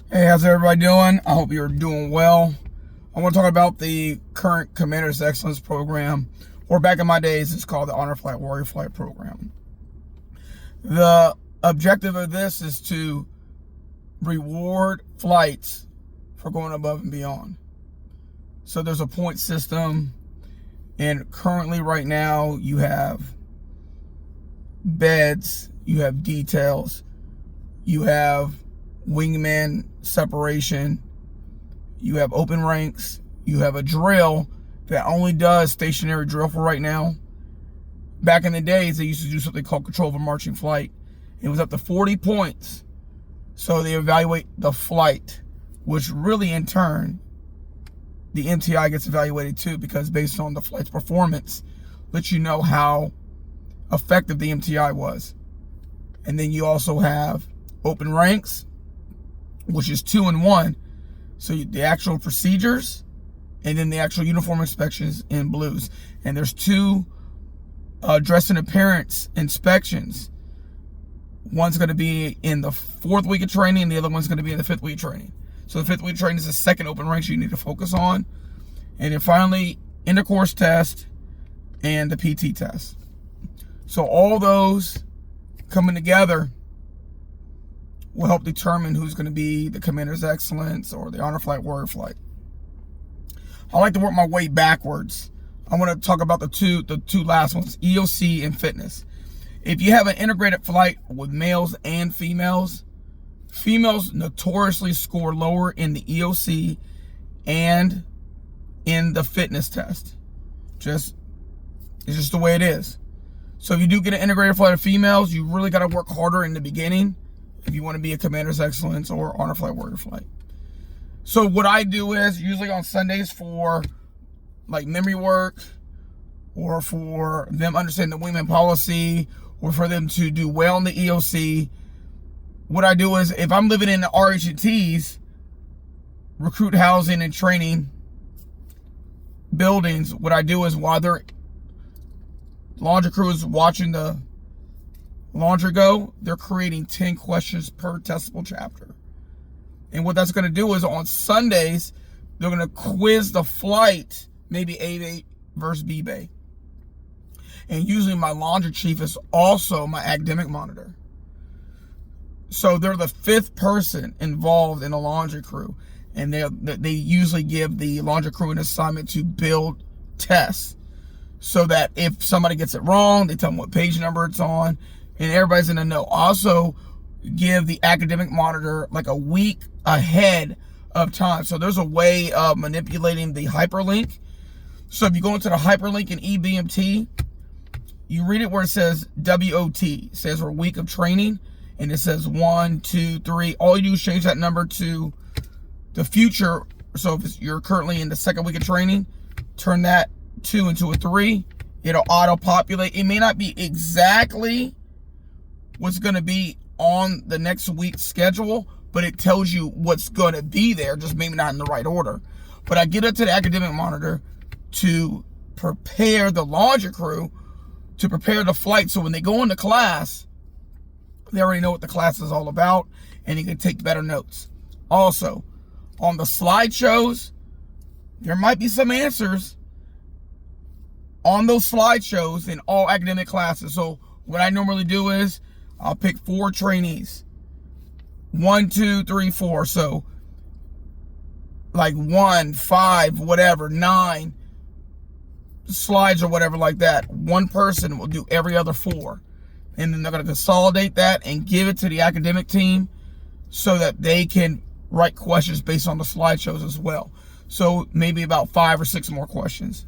Hey, how's everybody doing? I hope you're doing well. I want to talk about the current Commander's Excellence Program, or back in my days, it's called the Honor Flight Warrior Flight Program. The objective of this is to reward flights for going above and beyond. So there's a point system, and currently right now you have beds, you have details, you have wingman separation, you have open ranks, you have a drill that only does stationary drill for right now. Back in the days, they used to do something called control of a marching flight. It was up to 40 points. So they evaluate the flight, which really in turn, the MTI gets evaluated too, because based on the flight's performance, lets you know how effective the MTI was. And then you also have open ranks, which is 2 and 1. So the actual procedures and then the actual uniform inspections in blues. And there's 2 dress and appearance inspections. One's going to be in the 4th week of training, and the other one's going to be in the 5th week of training. So the 5th week of training is the second open ranks you need to focus on. And then finally, intercourse test and the PT test. So all those coming together will help determine who's going to be the Commander's Excellence or the Honor Flight Warrior Flight. I like to work my way backwards. I want to talk about the two last ones, EOC and fitness. If you have an integrated flight with males and females, females notoriously score lower in the EOC and in the fitness test. It's just the way it is. So if you do get an integrated flight of females, you really got to work harder in the beginning if you want to be a Commander's Excellence or Honor Flight Warrior Flight. So what I do is, usually on Sundays for like memory work, or for them understanding the wingman policy, or for them to do well in the EOC, what I do is, if I'm living in the RH&Ts, recruit housing and training buildings, what I do is while their laundry crew is watching the laundry go, they're creating 10 questions per testable chapter. And what that's going to do is, on Sundays, they're going to quiz the flight, maybe A-Bay versus B-Bay. And usually my laundry chief is also my academic monitor. So they're the 5th person involved in a laundry crew. And they usually give the laundry crew an assignment to build tests, so that if somebody gets it wrong, they tell them what page number it's on, and everybody's in the know. Also give the academic monitor like a week ahead of time. So there's a way of manipulating the hyperlink. So if you go into the hyperlink in eBMT, you read it where it says WOT. It says for week of training, and it says 1, 2, 3. All you do is change that number to the future. So if you're currently in the 2nd week of training, turn that 2 into a 3. It'll auto-populate. It may not be exactly what's going to be on the next week's schedule, but it tells you what's going to be there, just maybe not in the right order. But I get it to the academic monitor to prepare the laundry crew, to prepare the flight, so when they go into class, they already know what the class is all about, and they can take better notes. Also, on the slideshows, there might be some answers on those slideshows in all academic classes. So what I normally do is, I'll pick 4 trainees. 1, 2, 3, 4. So like 1, 5, whatever, 9 slides or whatever like that. One person will do every other 4. And then they're going to consolidate that and give it to the academic team so that they can write questions based on the slideshows as well. So maybe about 5 or 6 more questions.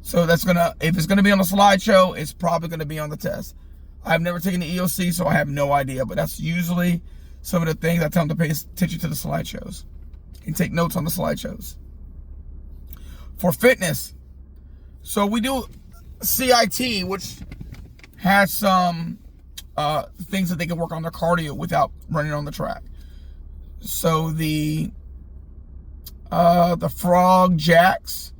So that's if it's gonna be on a slideshow, it's probably gonna be on the test. I've never taken the EOC, so I have no idea, but that's usually some of the things I tell them to pay attention to the slideshows and take notes on the slideshows. For fitness, so we do CIT, which has some things that they can work on their cardio without running on the track. So the frog jacks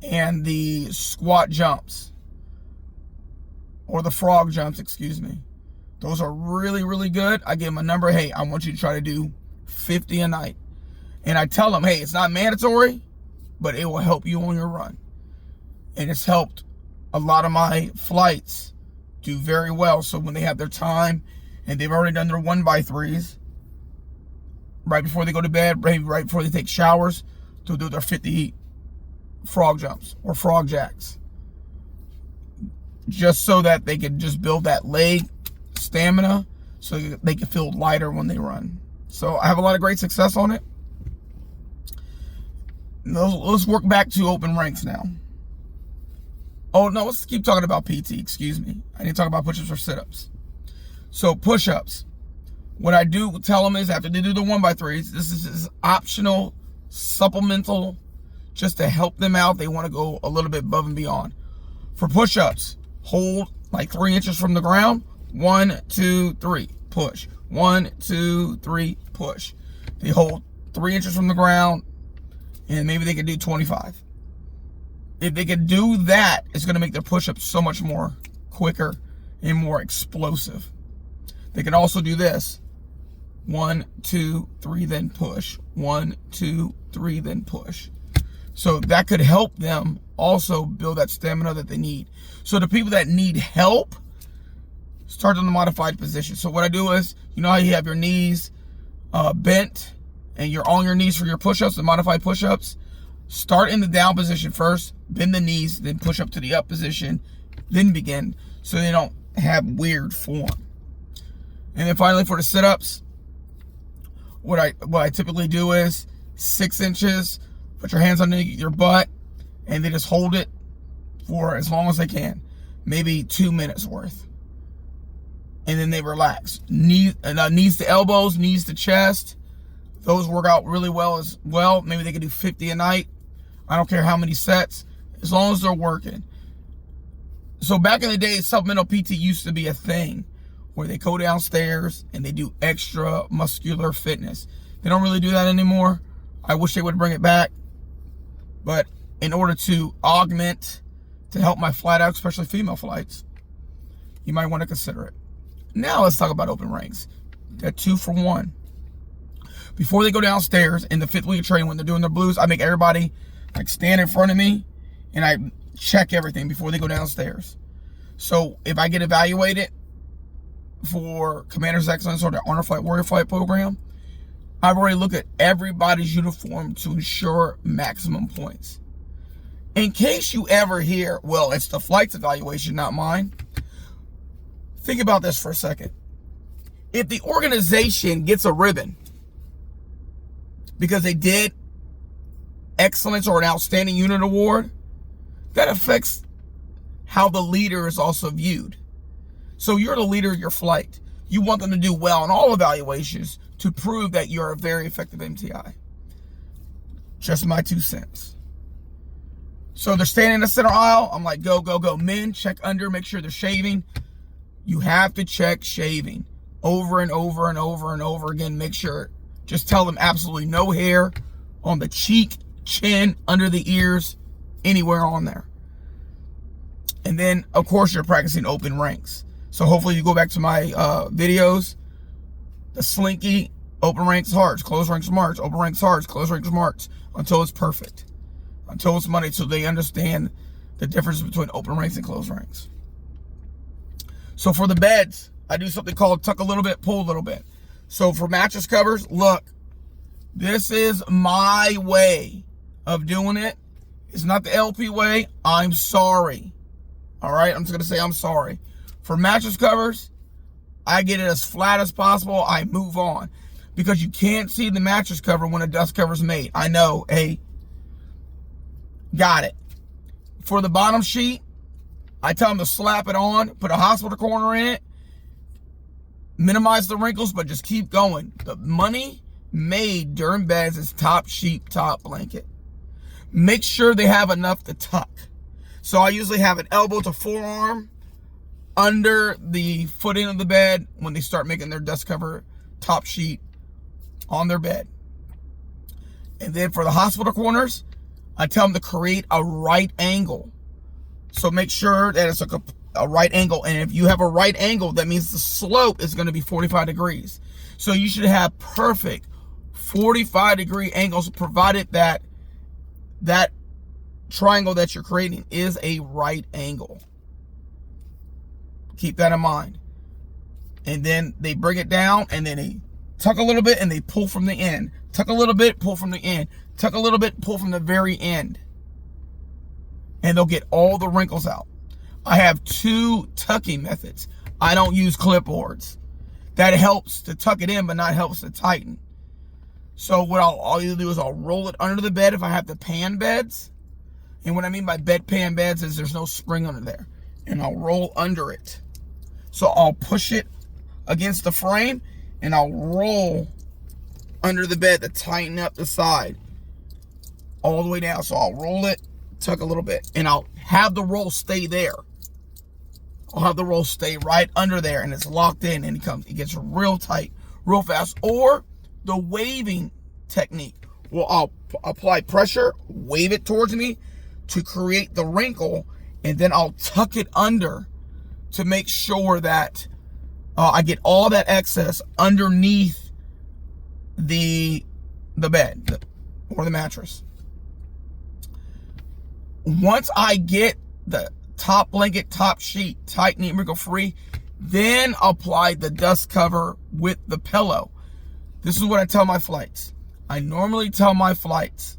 and the squat jumps, or the frog jumps, excuse me. Those are really, really good. I give them a number. Hey, I want you to try to do 50 a night. And I tell them, hey, it's not mandatory, but it will help you on your run. And it's helped a lot of my flights do very well. So when they have their time and they've already done their 1x3s, right before they go to bed, right before they take showers, they'll do their 50 frog jumps or frog jacks. Just so that they can just build that leg stamina so they can feel lighter when they run. So I have a lot of great success on it. Let's work back to open ranks now. Oh, no, let's keep talking about PT. Excuse me. I need to talk about push-ups or sit-ups. So push-ups. What I do tell them is after they do the 1x3s, this is optional, supplemental, just to help them out. They want to go a little bit above and beyond. For push-ups, hold like 3 inches from the ground. 1, 2, 3, push. 1, 2, 3, push. They hold 3 inches from the ground, and maybe they can do 25. If they can do that, it's going to make their push-ups so much more quicker and more explosive. They can also do this. 1, 2, 3, then push. 1, 2, 3, then push. So that could help them also build that stamina that they need. So the people that need help, start in the modified position. So what I do is, you know how you have your knees bent and you're on your knees for your push-ups, the modified push-ups? Start in the down position first, bend the knees, then push up to the up position, then begin, so they don't have weird form. And then finally for the sit-ups, what I typically do is 6 inches, put your hands underneath your butt, and they just hold it for as long as they can, maybe 2 minutes worth. And then they relax. Knees to elbows, knees to chest. Those work out really well as well. Maybe they can do 50 a night. I don't care how many sets, as long as they're working. So back in the day, supplemental PT used to be a thing where they go downstairs and they do extra muscular fitness. They don't really do that anymore. I wish they would bring it back. But in order to augment, to help my flight out, especially female flights, you might want to consider it. Now let's talk about open ranks. They're 2 for 1. Before they go downstairs in the 5th week of training, when they're doing their blues, I make everybody like stand in front of me and I check everything before they go downstairs. So if I get evaluated for Commander's Excellence or the Honor Flight Warrior Flight program, I've already looked at everybody's uniform to ensure maximum points. In case you ever hear, well, it's the flight's evaluation, not mine. Think about this for a second. If the organization gets a ribbon because they did excellence or an outstanding unit award, that affects how the leader is also viewed. So you're the leader of your flight. You want them to do well in all evaluations to prove that you're a very effective MTI. Just my 2 cents. So they're standing in the center aisle. I'm like, go, go, go. Men, check under, make sure they're shaving. You have to check shaving over and over and over and over again. Make sure, just tell them absolutely no hair on the cheek, chin, under the ears, anywhere on there. And then, of course, you're practicing open ranks. So hopefully you go back to my videos. The slinky, open ranks hearts, close ranks march, open ranks hearts, close ranks march, until it's perfect. Until it's money, so they understand the difference between open ranks and close ranks. So for the beds, I do something called tuck a little bit, pull a little bit. So for mattress covers, look, this is my way of doing it. It's not the LP way. I'm sorry. All right, I'm just going to say I'm sorry. For mattress covers, I get it as flat as possible. I move on. Because you can't see the mattress cover when a dust cover is made. I know, hey, got it. For the bottom sheet, I tell them to slap it on, put a hospital corner in it, minimize the wrinkles, but just keep going. The money made during beds is top sheet, top blanket. Make sure they have enough to tuck. So I usually have an elbow to forearm under the footing of the bed when they start making their dust cover top sheet on their bed. And then for the hospital corners, I tell them to create a right angle. So make sure that it's a right angle. And if you have a right angle, that means the slope is going to be 45 degrees. So you should have perfect 45-degree angles, provided that that triangle that you're creating is a right angle. Keep that in mind. And then they bring it down, and then they tuck a little bit, and they pull from the end. Tuck a little bit, pull from the end. Tuck a little bit, pull from the very end. And they'll get all the wrinkles out. I have 2 tucking methods. I don't use clipboards. That helps to tuck it in, but not helps to tighten. So what I'll either do is I'll roll it under the bed if I have the pan beds. And what I mean by bed pan beds is there's no spring under there. And I'll roll under it. So I'll push it against the frame, and I'll roll under the bed to tighten up the side all the way down. So I'll roll it, tuck a little bit, and I'll have the roll stay there. I'll have the roll stay right under there, and it's locked in, and it gets real tight, real fast. Or the waving technique. Well, I'll apply pressure, wave it towards me to create the wrinkle, and then I'll tuck it under to make sure that I get all that excess underneath the bed or the mattress. Once I get the top blanket, top sheet tight, neat, wrinkle free, then apply the dust cover with the pillow. This is what I tell my flights. I normally tell my flights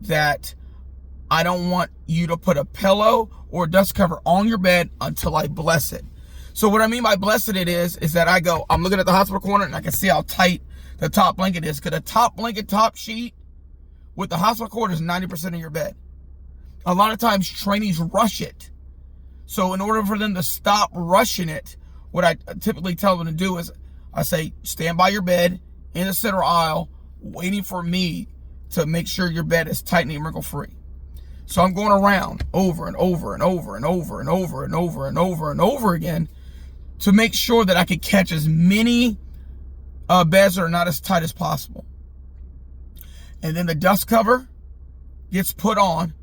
that I don't want you to put a pillow or dust cover on your bed until I bless it. So what I mean by blessed it is that I'm looking at the hospital corner, and I can see how tight the top blanket is. Because the top blanket, top sheet with the hospital corner is 90% of your bed. A lot of times trainees rush it. So in order for them to stop rushing it, what I typically tell them to do is I say, stand by your bed in the center aisle, waiting for me to make sure your bed is tight and wrinkle free. So I'm going around over and over and over and over and over and over and over and over again to make sure that I can catch as many beds that are not as tight as possible. And then the dust cover gets put on,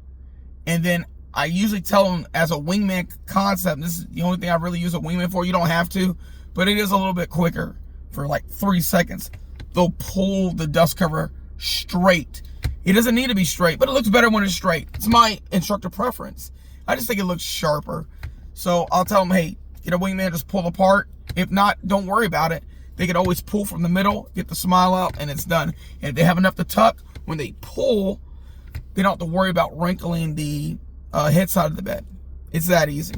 and then I usually tell them as a wingman concept, this is the only thing I really use a wingman for. You don't have to, but it is a little bit quicker for like 3 seconds. They'll pull the dust cover straight. It doesn't need to be straight, but it looks better when it's straight. It's my instructor preference. I just think it looks sharper. So I'll tell them, hey, get a wingman, just pull apart. If not, don't worry about it. They can always pull from the middle, get the smile out, and it's done. And if they have enough to tuck, when they pull, they don't have to worry about wrinkling the head side of the bed. It's that easy.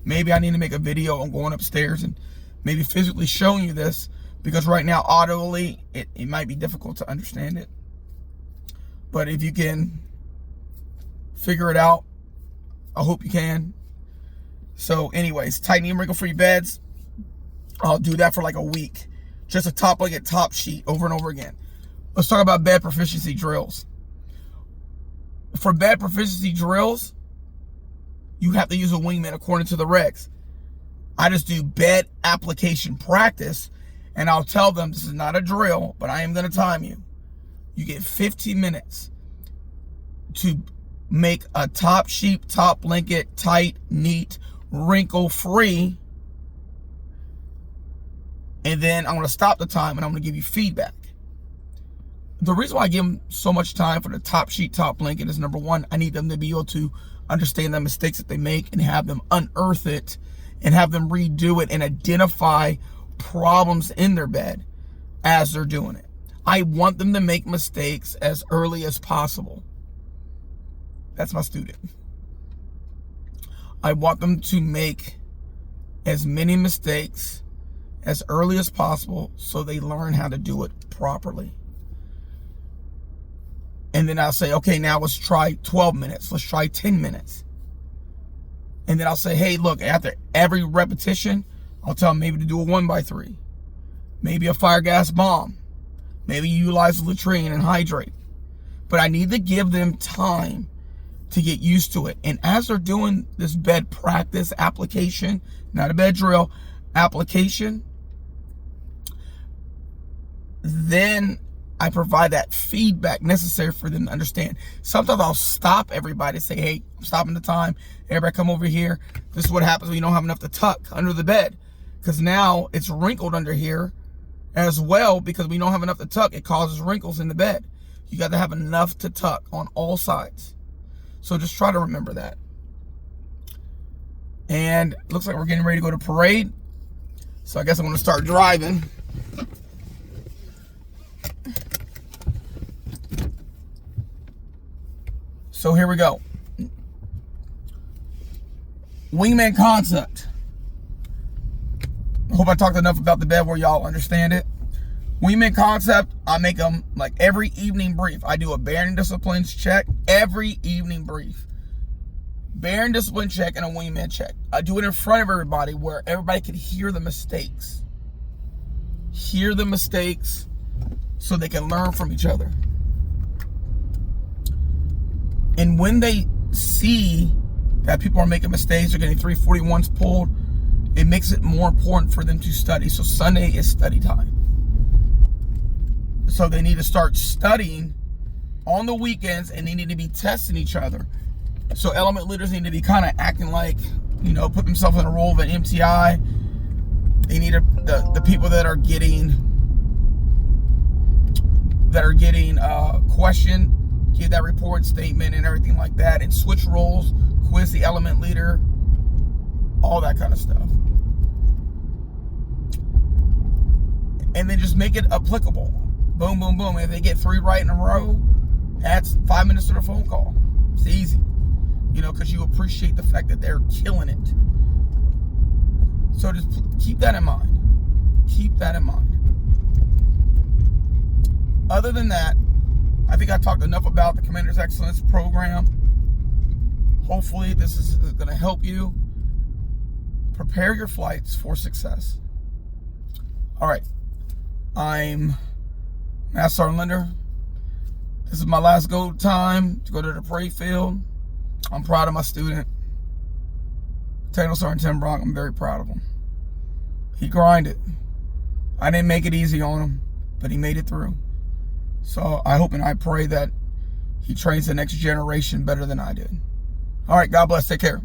Maybe I need to make a video on going upstairs and maybe physically showing you this, because right now, audibly, it might be difficult to understand it. But if you can figure it out, I hope you can. So anyways, tight and wrinkle-free beds, I'll do that for like a week. Just a top blanket, top sheet over and over again. Let's talk about bed proficiency drills. For bed proficiency drills, you have to use a wingman according to the regs. I just do bed application practice, and I'll tell them this is not a drill, but I am going to time you. You get 15 minutes to make a top sheet, top blanket, tight, neat, wrinkle-free. And then I'm going to stop the time, and I'm going to give you feedback. The reason why I give them so much time for the top sheet, top blanket is, number one, I need them to be able to understand the mistakes that they make and have them unearth it and have them redo it and identify problems in their bed as they're doing it. I want them to make mistakes as early as possible. That's my student. I want them to make as many mistakes as early as possible so they learn how to do it properly. And then I'll say, okay, now let's try 12 minutes. Let's try 10 minutes. And then I'll say, hey, look, after every repetition, I'll tell them maybe to do a 1x3. Maybe a fire gas bomb. Maybe utilize the latrine and hydrate. But I need to give them time to get used to it. And as they're doing this bed practice application, not a bed drill, application, then I provide that feedback necessary for them to understand. Sometimes I'll stop everybody and say, hey, I'm stopping the time. Everybody come over here. This is what happens when you don't have enough to tuck under the bed. Because now it's wrinkled under here. as well, because we don't have enough to tuck, it causes wrinkles in the bed. You got to have enough to tuck on all sides. So just try to remember that. And it looks like we're getting ready to go to parade. So I guess I'm going to start driving. So here we go. Wingman concept. I hope I talked enough about the bed where y'all understand it. Wingman concept, I make them like every evening brief. I do a bearing disciplines check every evening brief. Bearing discipline check and a wingman check. I do it in front of everybody where everybody can hear the mistakes. Hear the mistakes so they can learn from each other. And when they see that people are making mistakes, they're getting 341s pulled, it makes it more important for them to study. So Sunday is study time. So they need to start studying on the weekends, and they need to be testing each other. So element leaders need to be kind of acting like, you know, put themselves in a role of an MTI. They need to, the people that are getting questioned, give that report statement and everything like that, and switch roles, quiz the element leader, all that kind of stuff. And then just make it applicable. Boom, boom, boom. If they get 3 right in a row, that's 5 minutes to the phone call. It's easy. You know, because you appreciate the fact that they're killing it. So just keep that in mind. Keep that in mind. Other than that, I think I talked enough about the Commander's Excellence program. Hopefully this is going to help you prepare your flights for success. All right. I'm Master Sergeant Linder. This is my last go time to go to the parade field. I'm proud of my student, Technical Sergeant Tim Brock. I'm very proud of him. He grinded. I didn't make it easy on him, but he made it through. So I hope and I pray that he trains the next generation better than I did. All right, God bless. Take care.